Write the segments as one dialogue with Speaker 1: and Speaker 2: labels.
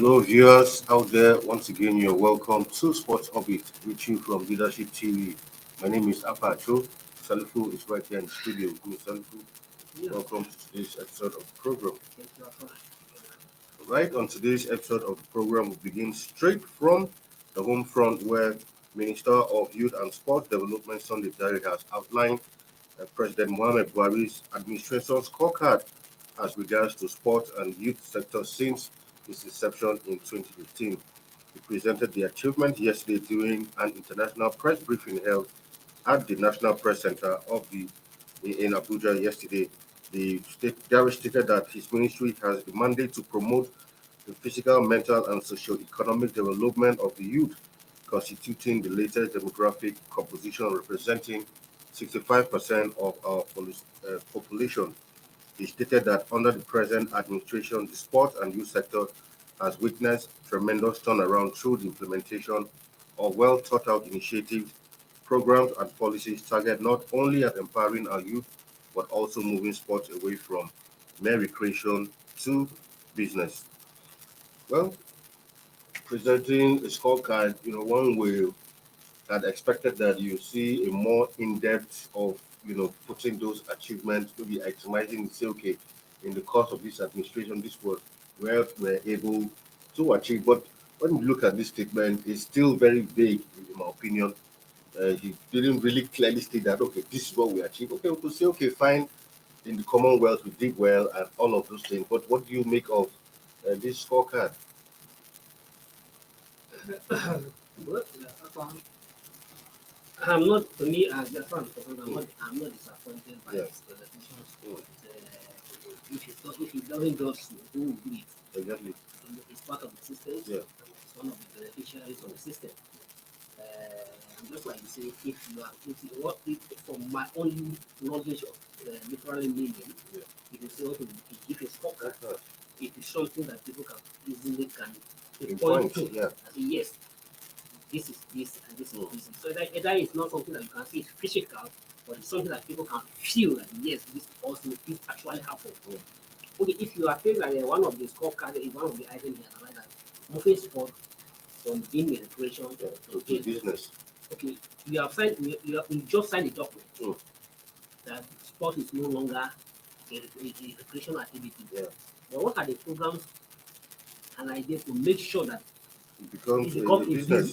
Speaker 1: Hello, viewers out there. Once again, you're welcome to Sports Orbit, reaching from Leadership TV. My name is Apacho. Salifu is right here in the studio with me. Salifu, welcome to today's episode of the program. Right, on today's episode of the program, we begin straight from the home front where Minister of Youth and Sports Development Sunday Dare has outlined President Mohamed Buhari's administration's scorecard as regards to sport and youth sector since its inception in 2015. He presented the achievement yesterday during an international press briefing held at the National Press Center in Abuja yesterday. Dare stated that his ministry has the mandate to promote the physical, mental, and socio-economic development of the youth, constituting the latest demographic composition representing 65% of our population. He stated that under the present administration, the sport and youth sector has witnessed tremendous turnaround through the implementation of well thought out initiatives, programs, and policies targeted not only at empowering our youth, but also moving sports away from mere recreation to business. Well, presenting a scorecard, one way had expected that you see a more in-depth of putting those achievements, maybe itemizing, say, okay, in the course of this administration, this was where we're able to achieve. But when you look at this statement, it's still very vague, in my opinion. He didn't really clearly state that, okay, this is what we achieved. Okay, we could say, okay, fine, in the Commonwealth we did well and all of those things. But what do you make of this scorecard?
Speaker 2: Well, I'm not, for me, as the fan, I'm not disappointed by his presentations. If he doesn't just do it,
Speaker 1: Exactly.
Speaker 2: it's part of the system.
Speaker 1: Yeah.
Speaker 2: It's one of the beneficiaries of the system. And just like you say, from my own knowledge of literary meaning, if you say, okay, if it's scorecard, it is something that people can easily point to.
Speaker 1: Yeah.
Speaker 2: And say, yes, this is this and this is this. So that it's not something that you can see it's physical, but it's something that people can feel that yes, this actually happened. Okay, if you are saying that one of the scorecard is one of the items here, like that, moving sport from being a recreation
Speaker 1: to business.
Speaker 2: Okay, you just signed a document that sport is no longer a recreational activity.
Speaker 1: Yeah.
Speaker 2: But what are the programs and ideas to make sure that
Speaker 1: it becomes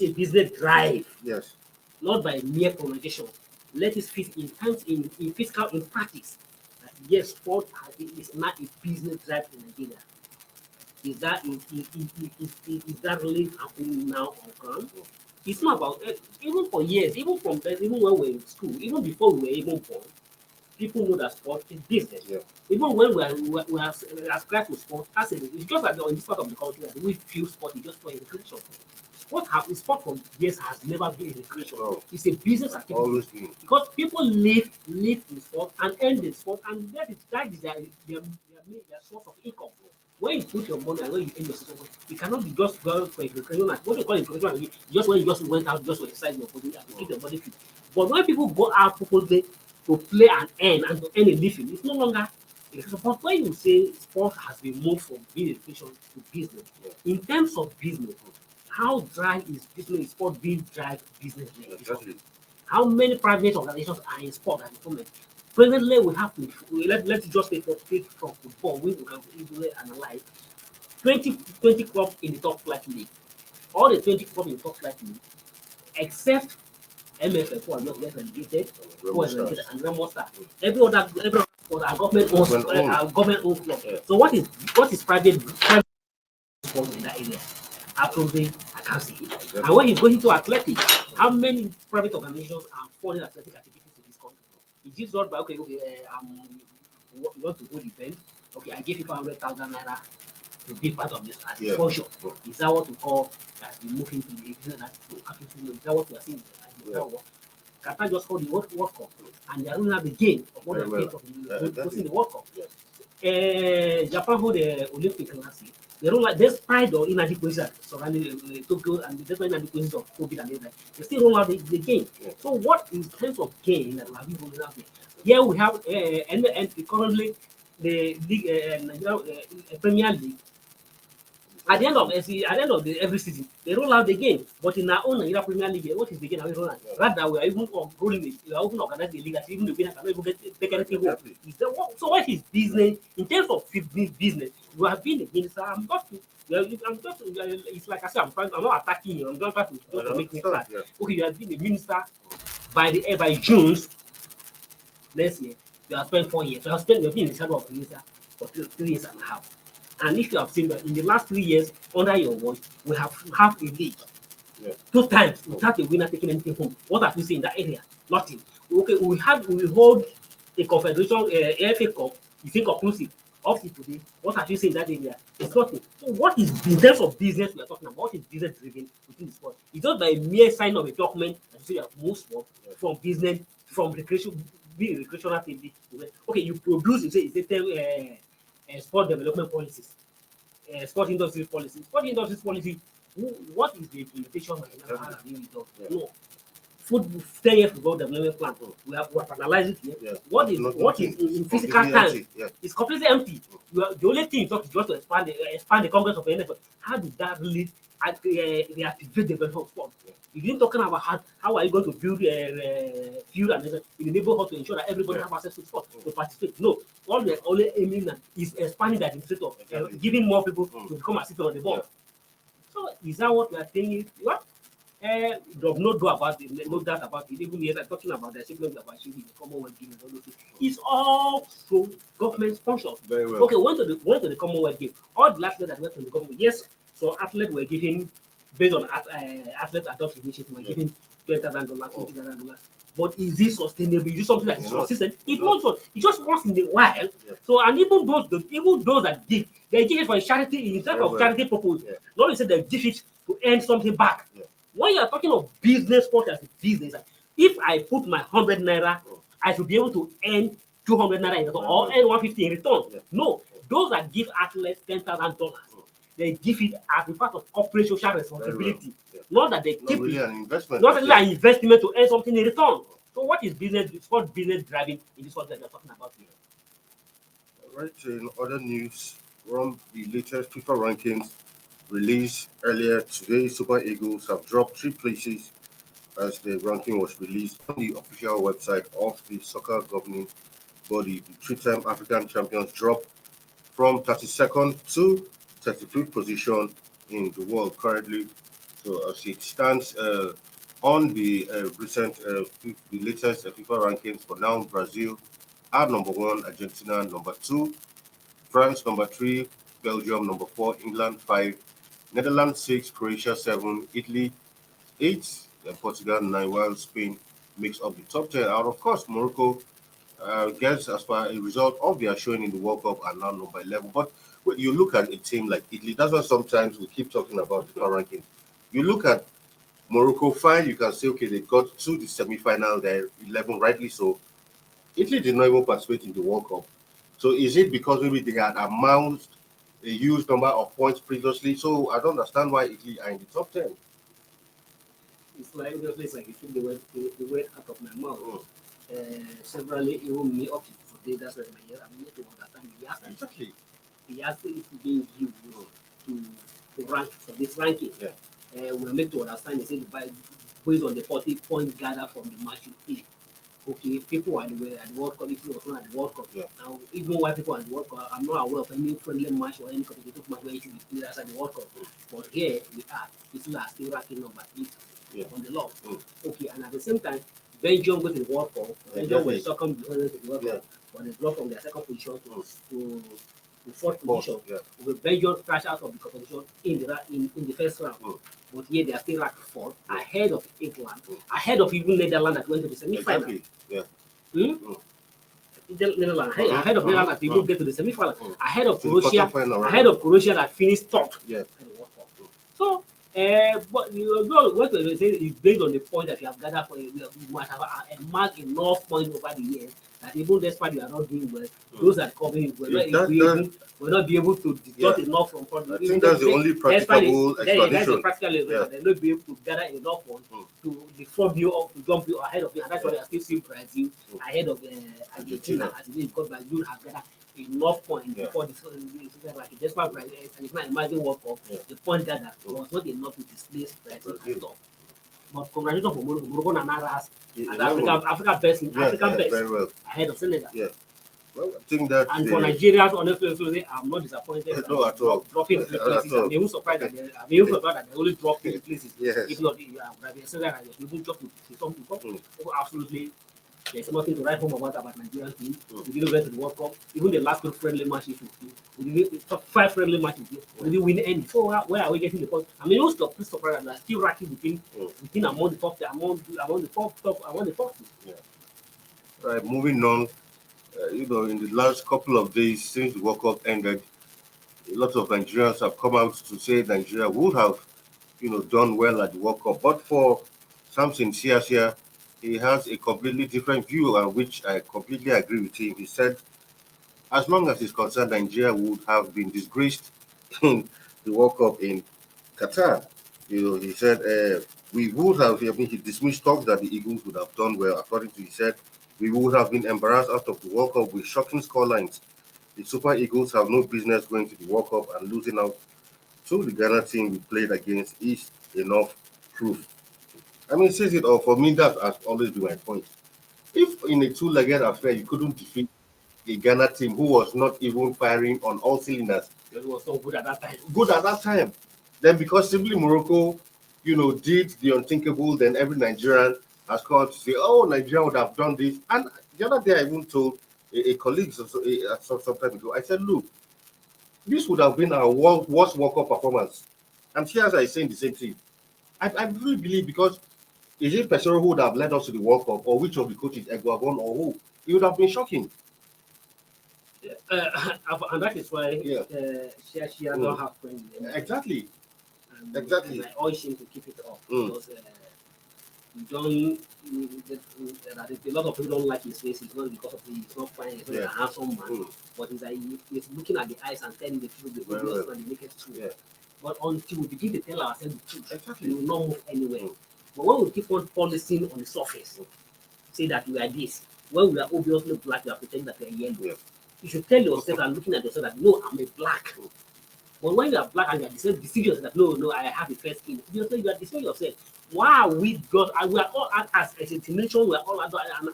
Speaker 2: a business drive?
Speaker 1: Yes.
Speaker 2: Not by mere communication. Let it fit in terms in physical in practice. That yes, sport is not a business drive in Nigeria. Is that really happening now on ground? It's not about even for years, even when we were in school, even before we were even born, people know that sport is business.
Speaker 1: Yeah.
Speaker 2: Even when we are ascribed to sport, it's just like in this part of the country that we feel sport is just for recreation. Sport for years has never been a recreation.
Speaker 1: No.
Speaker 2: It's a business activity.
Speaker 1: Always been.
Speaker 2: Because people live in sport and earn in sport, and that is their source of income. When you put your money and when you earn your sport, it cannot be just going for a recreation. What you call a recreation, just when you just went out just to exercise your body and to keep your body fit. But when people go out purposely to play and to earn a living, it's no longer. But when you say sport has been moved from being a recreation to business, in terms of business, how dry is business sport being drive business?
Speaker 1: Exactly.
Speaker 2: How many private organizations are in sport at the moment? Presently, we have to let's just take from football, we can easily analyze 20 clubs in the top flight league. All the 20 clubs in the top flight league, except MFF, who are not yet relegated, and Remo Star. Every other sport are government owned club.
Speaker 1: Yeah.
Speaker 2: So what is private sport in that area? Absolutely, I can't see it. Exactly. And when you go into athletics, how many private organizations are funding athletic activities in this country? It is not by you want to go the event. Okay, I give you 500,000 naira to be part of this as exposure. Yeah. Is that what we call as we move into the business? Is that what we are seeing? Qatar just hold the World Cup, and they don't have the game of what they're paying the World Cup. Yes. Japan hold the Olympic last year. They don't like this pride or inadequacy surrounding Tokyo and the inadequacy of COVID and everything. They still roll out the game. Yeah. So what in terms of game that have you rolling out there? Here we have and currently the league, Premier League At the end of every season, they roll out the game. But in our own Nigeria Premier League, what is the game? Are we rolling? Rather, we are even rolling it. We are even organizing the league that even the winner cannot even take anything home. So what is business in terms of business? You have been a minister. It's like I said, I'm not attacking you. I'm not trying to make me flat. Okay, you have been a minister by June next year. You have spent 4 years. You have been in the shadow of minister for 3 years and a half. And if you have seen that in the last 3 years under your watch, we have half a league.
Speaker 1: Yeah.
Speaker 2: 2 times without the winner taking anything home. What have you seen in that area? Nothing. Okay, we hold a confederation FA Cup. It's inconclusive. Up to today, what have you seen in that area? It's nothing. So what is in terms of business we are talking about? What is business driven within the sport? It's just by mere sign of a document that you say you have moved sport from business, from recreation, being recreational activity. Okay, you produce, you say 10 sport development policies, sport industry policy. Sport industry policy, what is the implementation right now? How have you done? No. Food 10-year football development plan. We have analyzed it here. What is in physical time? It's completely empty. The only thing you talk is just to expand the Congress of the NFL. How did that really reactivate development of sport? You didn't talking about how are you going to build field and in the neighborhood to ensure that everybody have access to sport to participate. No, all we're only aiming at is expanding that administrator, giving more people to become assistant on the board. So is that what we are saying? What? There's no doubt about it, no doubt about it. Even years I'm talking about the achievement of achieving the Commonwealth Games, all those things. It's all through government sponsored.
Speaker 1: Very well.
Speaker 2: Okay, went to the Commonwealth Games. All the athletes that went to the Commonwealth, yes, so athletes were given based on athlete adoption initiative, were given $20,000, $20,000. But is this sustainable? Is this something that is consistent? It won't. It just once in a while. So and even those that give, they give it for a charity in terms of charity purpose. Not to say they give it to earn something back. When you are talking of business sport as a business, if I put my 100 naira, I should be able to earn 200 naira in return or earn 150 in return. No, those that give athletes $10,000, they give it as a part of corporate social responsibility. Not that they keep
Speaker 1: really an investment.
Speaker 2: Not really an investment to earn something in return. So what is business? What business driving in this one that you're talking about here?
Speaker 1: Right. In other news, from the latest FIFA rankings released earlier today, Super Eagles have dropped 3 places as the ranking was released on the official website of the soccer governing body. The 3-time African champions dropped from 32nd to 35th position in the world currently. So as it stands on the the latest FIFA rankings for now, Brazil are number 1, Argentina number 2, France number 3, Belgium number 4, England 5, Netherlands 6, Croatia 7, Italy 8, and Portugal 9, while Spain makes up the top 10. And of course, Morocco gets, as far a result of their showing in the World Cup, are now number 11. But when you look at a team like Italy, that's why sometimes we keep talking about the ranking. You look at Morocco, fine, you can say, okay, they got to the semi-final, they're 11, rightly so. Italy did not even participate in the World Cup. So is it because maybe they had amassed a huge number of points previously? So I don't understand why Italy are in the top 10.
Speaker 2: It's like if the word out of my mouth. Severally, even me up to today, that's why I'm need to understand.
Speaker 1: Exactly.
Speaker 2: He asked if being used to rank for this ranking. We're made to understand. He said based on the 40 points gathered from the match you play. Okay, people at the World Cup, if you were at the World Cup. Now, even while people at the World Cup, I'm not aware of any friendly match or any competitive match where it should be played outside the World Cup. But here we are, still ranking number 8 on the log. Okay, and at the same time, Belgium go to the World Cup. Belgium will second to the World Cup, but they drop from their second position to fourth position. With Belgium crash out of the competition in the first round. But here they are still ranked 4th, ahead of England, ahead of even Netherlands that went to the semi-final. Netherlands, ahead of Netherlands that even get to the semi-final, ahead of Croatia that finished 3rd. So, but what we say is based on the point that you have gathered for you must have marked enough points over the years that even despite you are not doing well, those that come in will not be able to deduct enough from front.
Speaker 1: I think that's the only practicable explanation.
Speaker 2: That's the practical explanation. They will not be able to gather enough ones to defraud you or to jump you ahead of you, and that's why they are still seeing Brazil ahead of Argentina as it is because Brazil have gathered enough point before this like a desperate president, and you can imagine World Cup, the point that was not enough to displace Brazil at all. But congratulations for Morocco. Morocco and Naras as African best in African best
Speaker 1: very well.
Speaker 2: ahead of Senegal.
Speaker 1: Yeah. Well, I think that
Speaker 2: and for Nigeria, honestly, I'm not disappointed.
Speaker 1: No, at all.
Speaker 2: Dropping three places. I'm even surprised that they only dropped three places.
Speaker 1: Yes.
Speaker 2: If not, Senegal even dropped to something. Absolutely. There's nothing to write home about Nigerian team. We didn't win to the World Cup. Even the last two friendly matches we didn't top 5 friendly matches. We didn't win any. So where are we getting the point? I mean, most of this surprise that are still racking between among the top among the top two.
Speaker 1: Yeah. Right. Moving on. In the last couple of days since the World Cup ended, a lot of Nigerians have come out to say Nigeria would have, done well at the World Cup. But for Samson Siasia, he has a completely different view, and which I completely agree with him. He said, as long as he's concerned, Nigeria would have been disgraced in the World Cup in Qatar. He said we would have. I mean, he dismissed talks that the Eagles would have done well. According to he said, we would have been embarrassed out of the World Cup with shocking scorelines. The Super Eagles have no business going to the World Cup, and losing out to the Ghana team we played against is enough proof. I mean, says it all. For me, that has always been my point. If in a two-legged affair you couldn't defeat a Ghana team who was not even firing on all cylinders,
Speaker 2: it was so good at that time.
Speaker 1: Good at that time. Then because simply Morocco, did the unthinkable, then every Nigerian has called to say, "Oh, Nigeria would have done this." And the other day, I even told a colleague some time ago, I said, "Look, this would have been our worst World Cup performance." And here, as I saying the same thing, I really believe because is it Pesero who would have led us to the World Cup, or which of the coaches, Eguavon or who? It would have been shocking.
Speaker 2: And that is why she don't have friends.
Speaker 1: Exactly.
Speaker 2: And I always seem to keep it up because you don't. A lot of people don't like his face. It's not because of he's not fine. He's not a handsome man, but it's like he's looking at the eyes and telling the truth, the obvious and the naked truth. Yeah. But until we begin to tell ourselves the truth, we will not move anywhere. But when we keep on policing on the surface, say that we are this, when we are obviously black, we are pretending that we are yellow. Yeah. You should tell yourself and looking at yourself that no, I'm a black. But when you are black and you are deceiving yourself that no, I have a fair skin, you are deceiving yourself. Wow, we are all as a nation, we are all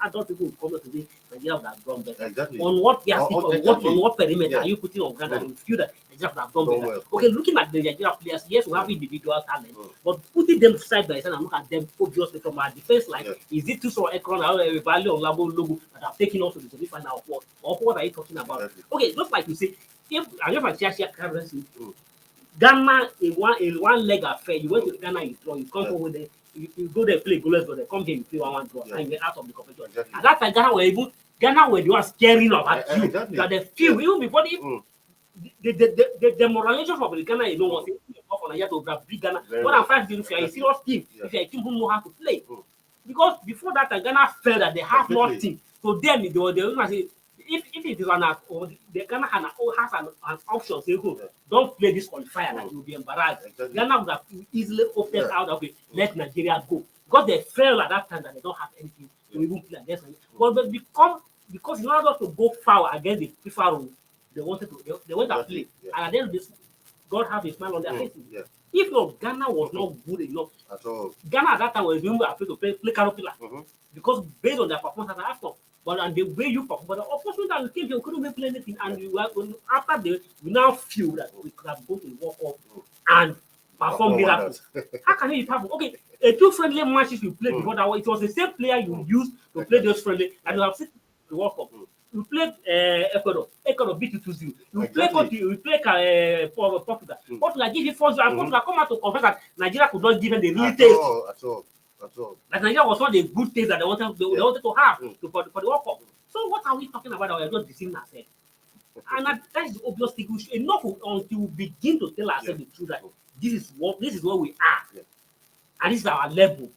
Speaker 2: adult people who come today, Nigeria would have done better. Exactly. On what on what perimeter are you putting on ground that you feel that Nigeria would have done better? Well. Okay, looking at the Nigeria players, yes, we have individual talent, but putting them side by side and look at them obviously from our defense line, is it too sort of Ekron or Value or Labo logo that have taken us to the semi-final of what? Or what are you talking about? Exactly. Okay, just like you say, if I just like share currency. Ghana, a one leg affair. You went to Ghana, you draw, you come home with it, you go there, play goalless, but they come here, you play one draw, and you get out of the competition. Exactly. At that time, Ghana were the ones scaring about you. Exactly. That they feel even before the demoralization for the Ghana, was for Nigeria to grab big Ghana. More than 5 if you are a serious team, if you are a team who know how to play. Because before that, Ghana felt that they have nothing. So then they were say, if it is the Ghana has an option, say, don't play this qualifier, that you will be embarrassed. Exactly. Ghana would have easily opted out, okay, let Nigeria go. Because they felt at that time that they don't have anything to even play against Nigeria. But because in order to go far against the FIFA rule, they went to play. And at the end of this, God have a smile on their faces. Yeah. If not, Ghana was not good enough. At all. Ghana at that time was even afraid to play Caterpillar. Because based on their performance after. But and the way you perform, but the opportunity that we came here, we couldn't even play anything. And we now feel that we could have gone to the World Cup and perform miracles. How can it happen? Okay, 2 friendly matches you played before that, it was the same player you used to play those friendly, and you have seen the World Cup. You played Ecuador. Ecuador beat you 2-0. You play Portugal. Portugal give you 4-0, and Portugal come out to confess that Nigeria could not give them the real taste. At all. Like Nigeria was not the good taste that they wanted to have for the World Cup. So what are we talking about? We are just deceiving ourselves. And that is the obvious thing. Enough until we begin to tell ourselves the truth that this is where we are, and this is our level,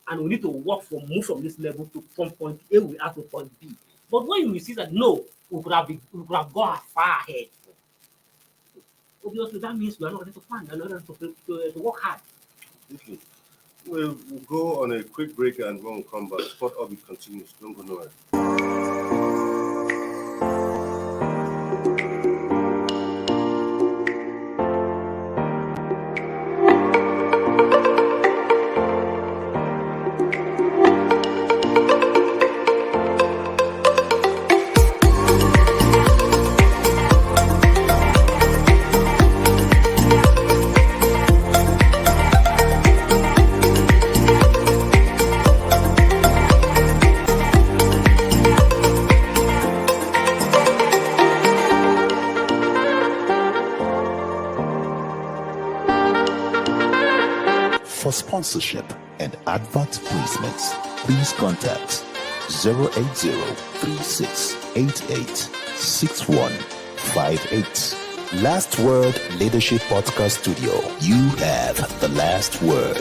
Speaker 2: and we need to move from this level to from point A we are to point B. But when we see that no, we could have gone far ahead. Obviously, that means we are not ready to plan. We are not ready to work hard. We'll go on a quick break, and when we come back, Sport Orbit continues. Don't go nowhere.
Speaker 3: For sponsorship and advert placements, please contact 080-3688-6158. Last Word Leadership Podcast Studio. You have the last word.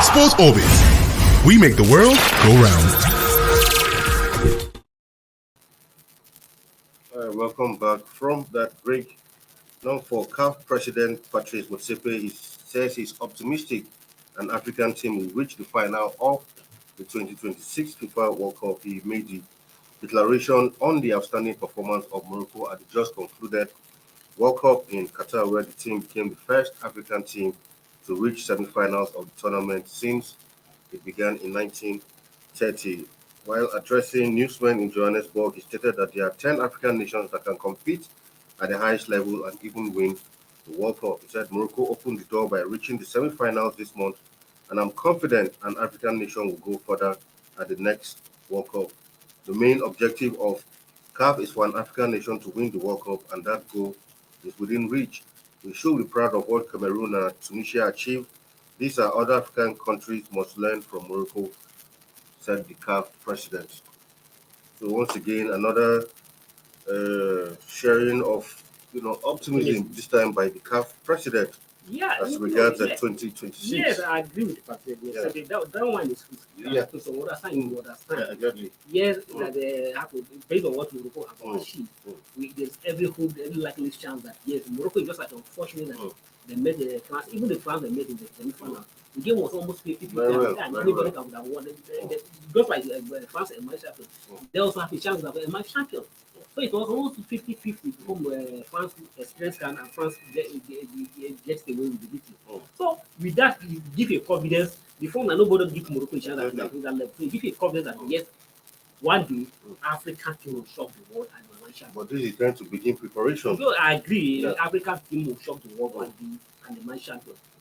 Speaker 4: Sports Orbit. We make the world go round.
Speaker 1: Welcome back from that break. Now for CAF President Patrice Motsepe, he says he's optimistic an African team will reach the final of the 2026 FIFA World Cup. He made the declaration on the outstanding performance of Morocco at the just concluded World Cup in Qatar, where the team became the first African team to reach semi-finals of the tournament since it began in 1930. While addressing newsmen in Johannesburg, he stated that there are 10 African nations that can compete at the highest level and even win the World Cup. He said Morocco opened the door by reaching the semi-finals this month, and I'm confident an African nation will go further at the next World Cup. The main objective of CAF is for an African nation to win the World Cup, and that goal is within reach. We should be proud of what Cameroon and Tunisia achieved. These are other African countries must learn from Morocco, said the CAF president. So once again, another sharing of optimism, this time by the CAF president as regards the 2026.
Speaker 2: Yes, I agree with Patrick. Yes, that one is to some understand. You understand?
Speaker 1: Yeah, exactly.
Speaker 2: Yes, that they have to, based on what Morocco have achieved. There's every hope, every likely chance that yes, Morocco is just like unfortunate that they made the France, even the France they made in the semi-final. The game was almost 50-50, and anybody can have won. Just like France and Malaysia, they also have a chance of being champion. So it was almost 50-50 from France experience and France gets away with the victory. So with that, you give a confidence. Before now, nobody give Morocco a chance at that level. So you give a confidence that yes, one day African team will shock the world and the nation.
Speaker 1: But this is trying to begin preparation.
Speaker 2: So I agree. African team will shock the world one day and the nation.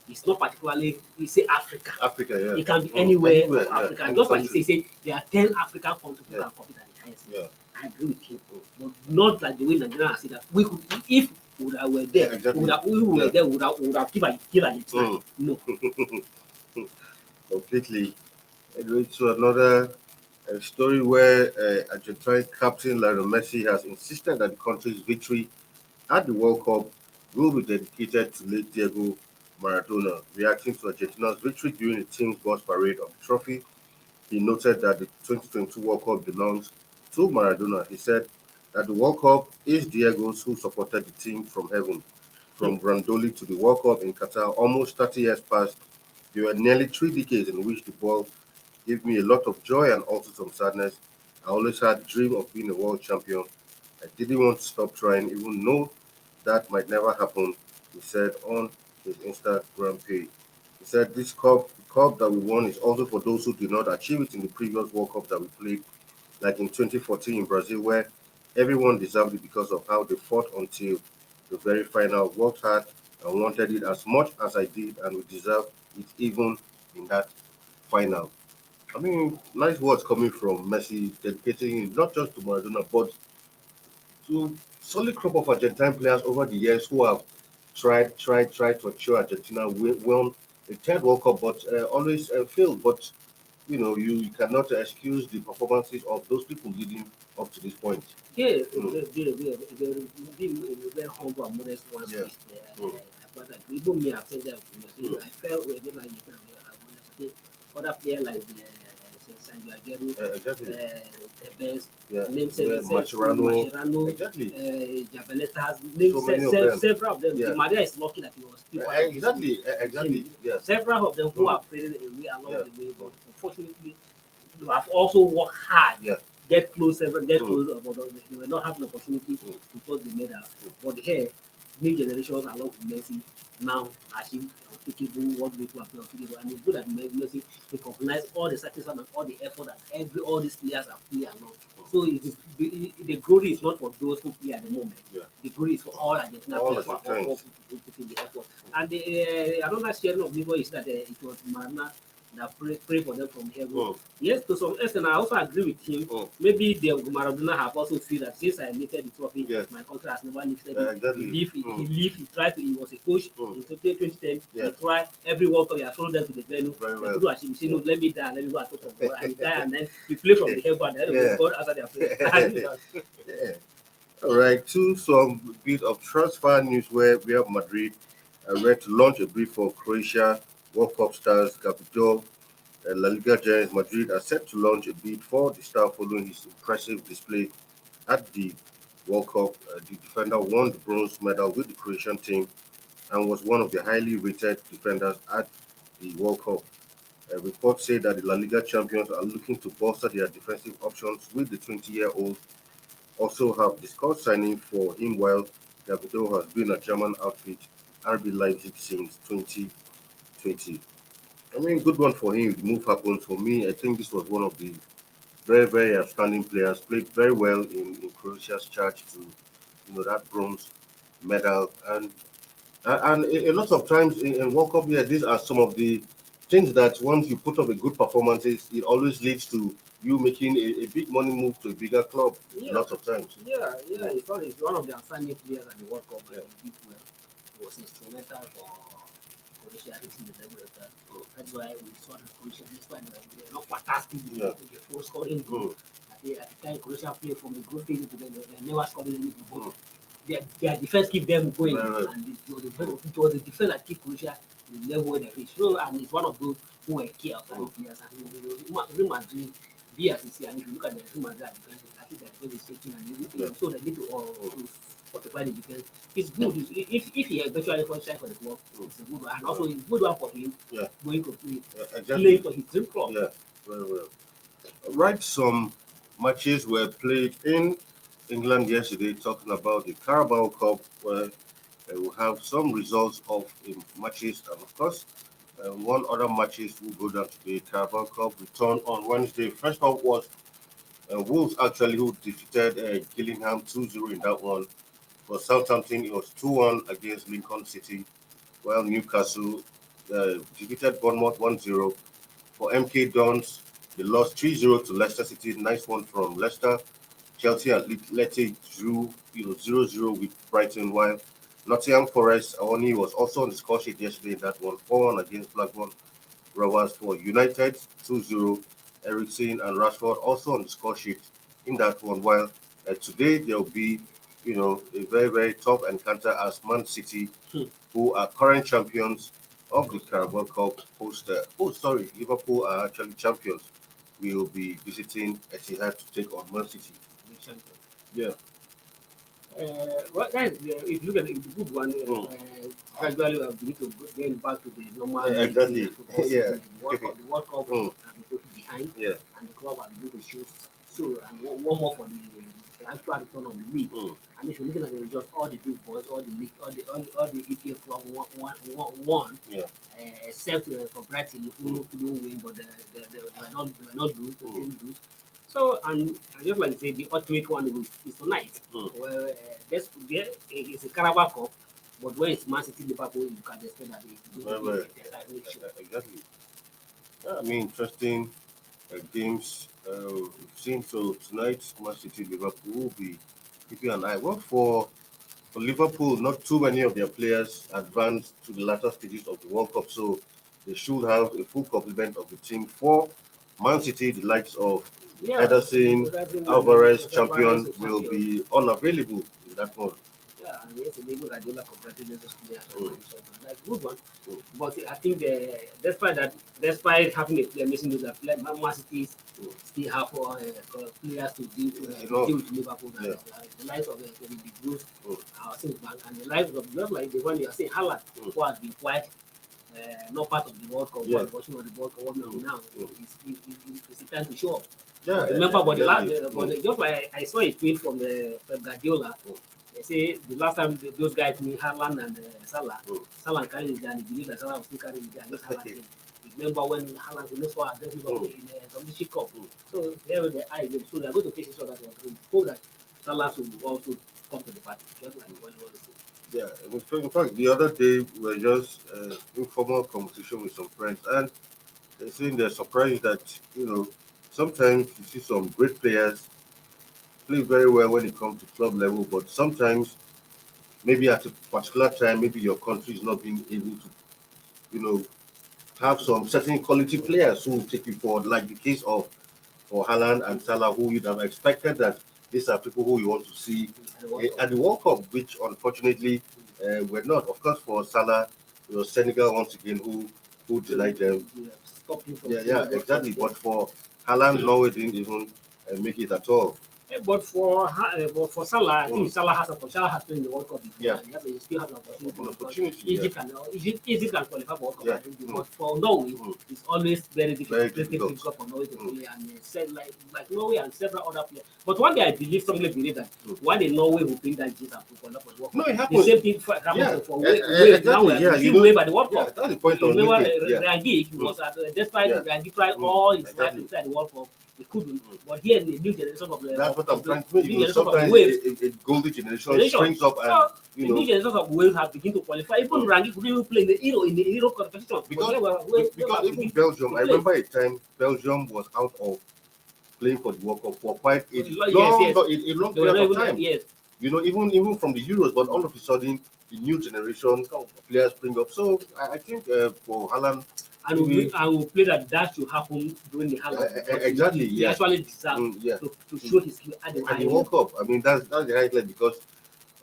Speaker 2: It's not particularly, we say Africa.
Speaker 1: Africa, yeah.
Speaker 2: It can be anywhere of Africa. Just like you say, there are 10 African countries who can compete at the highest.
Speaker 1: Yeah.
Speaker 2: I agree with you. But not like the way Nigeria has said that we could, if we were there,
Speaker 1: exactly.
Speaker 2: we would have given it. No.
Speaker 1: Completely. Anyway, to another story where Argentine captain Lionel Messi has insisted that the country's victory at the World Cup will be dedicated to late Diego Maradona. Reacting to Argentina's victory during the team's bus parade of the trophy, he noted that the 2022 World Cup belongs to Maradona. He said that the World Cup is Diego's, who supported the team from heaven. From Brandoli to the World Cup in Qatar, almost 30 years passed. There were nearly 3 decades in which the ball gave me a lot of joy and also some sadness. I always had a dream of being a world champion. I didn't want to stop trying, even though that might never happen, he said on his Instagram page. He said this cup that we won is also for those who did not achieve it in the previous World Cup that we played, like in 2014 in Brazil, where everyone deserved it because of how they fought until the very final, worked hard and wanted it as much as I did, and we deserved it even in that final. I mean, nice words coming from Messi, dedicating it not just to Maradona, but to solid crop of Argentine players over the years who have tried to ensure Argentina won a third World Cup, but always failed. But you cannot excuse the performances of those people leading up to this point.
Speaker 2: Yeah, they're very humble and modest ones.
Speaker 1: Yeah.
Speaker 2: But even me, I've said that I felt when other players like Sanjo Aguero,
Speaker 1: Exactly.
Speaker 2: the best,
Speaker 1: Mascherano. Exactly.
Speaker 2: Jabeletas,
Speaker 1: So many of them.
Speaker 2: several of them.
Speaker 1: Yeah.
Speaker 2: Di Maria is lucky that he was still part of this
Speaker 1: Exactly.
Speaker 2: team.
Speaker 1: Yes.
Speaker 2: Several of them who have played away along the way, but unfortunately, they have also worked hard.
Speaker 1: Yeah.
Speaker 2: Get closer, but they were not having opportunity to put the medal. But here, new generations along with Messi now achieve unthinkable what people have done unthinkable. And it's good that Messi recognize all the sacrifice and all the effort that all these players have played along. So it is the glory is not for those who play at the moment.
Speaker 1: Yeah.
Speaker 2: The glory is for all Argentina players who put in the effort. And another sharing of people is that it was Maradona that pray for them from heaven.
Speaker 1: Mm.
Speaker 2: Yes, to some extent, I also agree with him.
Speaker 1: Mm.
Speaker 2: Maybe the Maradona have also feel that since I lifted the trophy,
Speaker 1: Yes.
Speaker 2: my country has never lifted it.
Speaker 1: Exactly.
Speaker 2: He tried to, he was a coach in 2010.
Speaker 1: Yeah.
Speaker 2: He tried every World Cup, he has thrown them to the venue.
Speaker 1: Very well.
Speaker 2: People actually say, no, let me die, let me go and talk from God. And he died, and then he played from the heaven, and then
Speaker 1: Yeah.
Speaker 2: God answered their prayer.
Speaker 1: Yeah. All right, to some bit of transfer news where Real Madrid are ready to launch a bid for Croatia World Cup stars Capito. La Liga giants Madrid are set to launch a bid for the star following his impressive display at the World Cup. The defender won the bronze medal with the Croatian team and was one of the highly rated defenders at the World Cup. Reports say that the La Liga champions are looking to bolster their defensive options with the 20-year-old also have discussed signing for him while Capito has been a German outfit RB Leipzig since 2020. I mean, good one for him. The move happened for me. I think this was one of the very, very outstanding players. Played very well in Croatia's charge to, that bronze medal. And a lot of times in World Cup, yeah, these are some of the things that once you put up a good performances, it always leads to you making a big money move to a bigger club.
Speaker 2: Yeah.
Speaker 1: Lots of times.
Speaker 2: Yeah, he's one of the outstanding players at the World Cup, and he did well. He was instrumental for Croatia reaching the level of that. That's why we saw the Croatia, despite they're not fantastic,
Speaker 1: Yeah.
Speaker 2: the full scoring goal. At the time Croatia played from the group stage to them, they never scored any goal. Their defense keep them going, and it was the defense that keep Croatia the level where they reach. So, and it's one of those who were key outstanding players. And Real Madrid, be as you see, and if you look at the Real Madrid defense, I think the defense is shaking, and so they need to fortify the defense. It's good if he eventually qualifies for the club. It's a good one, and also it's a good one for him going to play for his dream club.
Speaker 1: Yeah, very well. Right, some matches were played in England yesterday, talking about the Carabao Cup, where we'll have some results of matches, and of course, one other matches will go down to the Carabao Cup return on Wednesday. First off was Wolves actually who defeated Gillingham 2-0 in that one. For Southampton, it was 2-1 against Lincoln City, while Newcastle defeated Bournemouth 1-0. For MK Dons, they lost 3-0 to Leicester City. Nice one from Leicester. Chelsea and Athletic drew 0-0 with Brighton, while Nottingham Forest only was also on the score sheet yesterday in that one, 4-1 against Blackburn Rovers. For United, 2-0. Eriksen and Rashford also on the score sheet in that one, while today there will be a very, very tough encounter as Man City, who are current champions of the Carabao Cup, Liverpool are actually champions. We will be visiting Etihad to take on Man City. Yeah.
Speaker 2: Well, guys, if you look at it, the good one, gradually we are beginning to get back to the normal.
Speaker 1: Exactly. Yeah.
Speaker 2: The World Cup has been put behind, and the club are beginning to show. So, and one more for the actual return of the league. And if you're looking at the results, all the big boys, all the league, all the EPL club won. Except for Brighton, who couldn't win, but they were not good. They didn't lose. So, and just like you say, the ultimate one is tonight. Well, it's a Carabao Cup, but when it's Man City Liverpool, you can expect that it will be
Speaker 1: Exactly. I mean, interesting games we've seen. So tonight, Man City Liverpool will be keeping an eye. Well, for Liverpool, not too many of their players advanced to the latter stages of the World Cup, so they should have a full complement of the team. For Man City, the likes of Ederson, Alvarez, champion, will be unavailable in that one.
Speaker 2: Yeah, and yes, maybe Guardiola congratulated those players. Like good one. But I think despite having a player missing those players, Man City still have players to deal with Liverpool. The likes of the Blues, since back, and the likes of just like the one you are saying, Haaland, who has been quite not part of the World Cup, but watching on the World Cup now. It's time to show up.
Speaker 1: Yeah,
Speaker 2: remember, just like I saw a tweet from the Guardiola. They say the last time those guys meet Haaland and Salah, Salah carried it and he believed that Salah was still carrying it against Haaland. Remember when Haaland was for against Liverpool in the Championship Cup? So there with the eye, so they're going to face each other. We hope that Salah will also come to the party, just like what you want to say.
Speaker 1: Yeah, in fact, the other day we were just informal conversation with some friends, and they're saying they're surprised that, sometimes you see some great players play very well when it comes to club level, but sometimes maybe at a particular time, maybe your country is not being able to, you know, have some certain quality players who will take you forward, like the case of for Haaland and Salah, who you'd have expected that these are people who you want to see at the World Cup, which unfortunately were not. Of course, for Salah, it was Senegal once again who denied them. Yeah, exactly. But for Haaland, Norway didn't even make it at all.
Speaker 2: But for Salah, I think Salah has played in the World Cup before.
Speaker 1: Yeah.
Speaker 2: He still has an opportunity.
Speaker 1: Egypt,
Speaker 2: Egypt can qualify for World Cup.
Speaker 1: Yeah.
Speaker 2: But for Norway, it's always very difficult.
Speaker 1: Very difficult.
Speaker 2: For Norway to play, and said like Norway and several other players. But one day I strongly believe that one day Norway will bring that Egypt and qualify for the World Cup.
Speaker 1: No, it happens.
Speaker 2: The same thing happens for Wales.
Speaker 1: Exactly. Yeah,
Speaker 2: you know, by the World Cup.
Speaker 1: That's the point of
Speaker 2: Remember,
Speaker 1: making.
Speaker 2: Rangnick was despite Rangnick tried all his life inside the World Cup. We couldn't, but here in the new generation of the
Speaker 1: that's what I'm trying to do. Sometimes a golden generation springs up and
Speaker 2: the new generation of Wales have begun to qualify. Even Rangnick couldn't even play in the Euro competition
Speaker 1: because even Belgium, I remember a time Belgium was out of playing for the World Cup for quite a long period of time.
Speaker 2: Yes.
Speaker 1: Even from the Euros, but all of a sudden the new generation of players spring up. So I think for Haaland.
Speaker 2: And we play that should happen during the Haaland.
Speaker 1: Exactly.
Speaker 2: He actually deserves to show his skill at
Speaker 1: the World Cup. I mean, that's the highlight because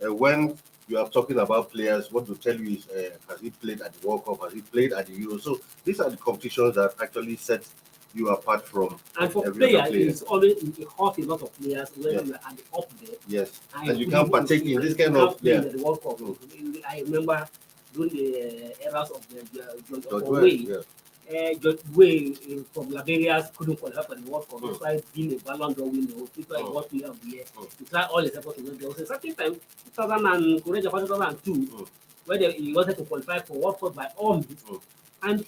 Speaker 1: when you are talking about players, what to tell you is has he played at the World Cup? Has he played at the Euro? So these are the competitions that actually set you apart from.
Speaker 2: And for players, it's always it hurts a lot of players when you are at the up there.
Speaker 1: Yes, and you can't partake in this kind of
Speaker 2: the World Cup. I remember during the eras of the George Way from Liberia couldn't qualify for the World Cup. He tried being a Ballon d'Or winner, people like World Player of the Year. He tried all his efforts to win. There was a certain time, 2002, where he wanted to qualify for World Cup by all means. And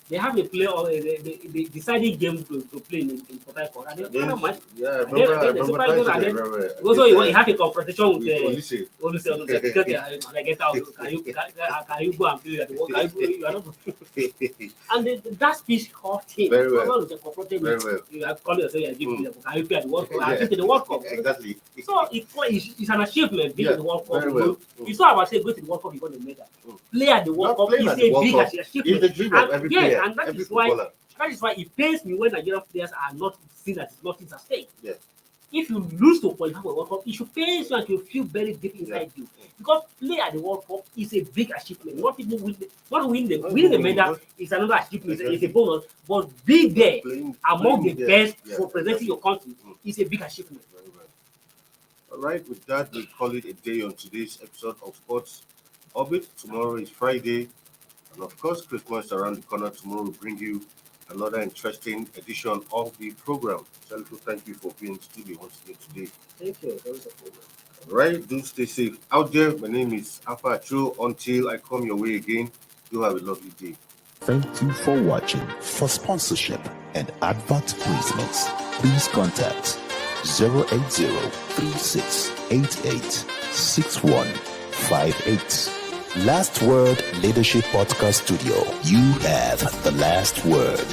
Speaker 2: they have a play or the deciding game to play in Port Harcourt. And they match.
Speaker 1: Yeah, I remember.
Speaker 2: Also, he had a confrontation with Olise. I get out. Can you go and play at the World Cup? You are not. And that speech hurt him.
Speaker 1: Very well.
Speaker 2: Very well. You have called yourself a gift. Can you play at the World Cup? I think in the World Cup.
Speaker 1: Exactly.
Speaker 2: So it's an achievement being in the World Cup.
Speaker 1: Very well.
Speaker 2: It's not about saying go to the World Cup, you got the medal. Play at the World Cup is a big achievement.
Speaker 1: It's the dream of every player.
Speaker 2: And that is why it pains me when Nigerian players are not seen as nothing at stake.
Speaker 1: Yes.
Speaker 2: If you lose to qualify for the World Cup, it should pain you and you feel very deep inside you. Because play at the World Cup is a big achievement. Winning the medal is another achievement, it's a bonus. But being there among the best for presenting your country is a big achievement.
Speaker 1: All right, with that, we call it a day on today's episode of Sports Orbit. Tomorrow is Friday. And of course, Christmas is around the corner. Tomorrow will bring you another interesting edition of the program. Selfie, thank you for being in studio once again today.
Speaker 2: Thank you.
Speaker 1: All right, do stay safe out there. My name is Alpha Cho. Until I come your way again, you have a lovely day.
Speaker 3: Thank you for watching. For sponsorship and advert placements, please contact 080-3688-6158. Last Word Leadership Podcast Studio. You have the last word.